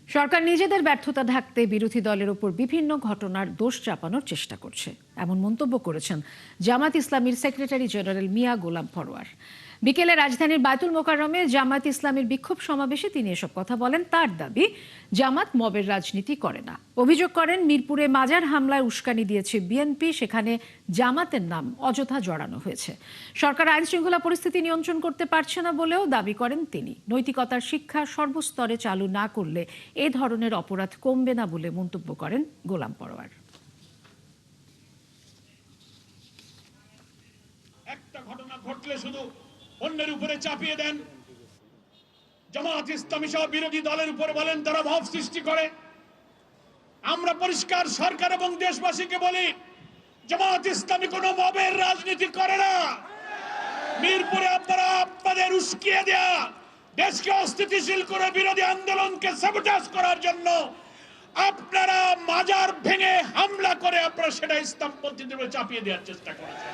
সরকার নিজেদের ব্যর্থতা ঢাকতে বিরোধী দলের উপর বিভিন্ন ঘটনার দোষ চাপানোর চেষ্টা করছে, এমন মন্তব্য করেছেন জামাত ইসলামীর সেক্রেটারি জেনারেল মিয়া গোলাম পরোয়ার। বিকেলে রাজধানীর বায়তুল মোকাররমে জামাত ইসলামীর বিক্ষোভ সমাবেশে তিনি এসব কথা বলেন। তার দাবি, জামাত মবের রাজনীতি করে না। অভিযোগ করেন, মিরপুরে মাজার হামলায় উস্কানি দিয়েছে বিএনপি, সেখানে জামাতের নাম অযথা জড়ানো হয়েছে। সরকার আইন শৃঙ্খলা পরিস্থিতি নিয়ন্ত্রণ করতে পারছে না বলেও দাবি করেন তিনি। নৈতিকতার শিক্ষা সর্বস্তরে চালু না করলে এ ধরনের অপরাধ কমবে না বলে মন্তব্য করেন গোলাম পরোয়ার। একটা ঘটনা ঘটলে শুধু অন্যের উপরে চাপিয়ে দেন। জামাত ইসলামী সহ বিরোধী দলের উপরে বলেন তারা ভাব সৃষ্টি করে। আমরা পরিষ্কার সরকার এবং দেশবাসীকে বলি, জামাত ইসলামী কোনো মবের রাজনীতি করে না। মিরপুরে আপনারা আপনাদের উস্কিয়ে দেয়া দেশকে অস্থিতিশীল করে বিরোধী আন্দোলনকে সাবোটাজ করার জন্য আপনারা মাজার ভেঙে হামলা করে আপনারা সেটা ইসলামপন্থীদের চাপিয়ে দেওয়ার চেষ্টা করেছেন।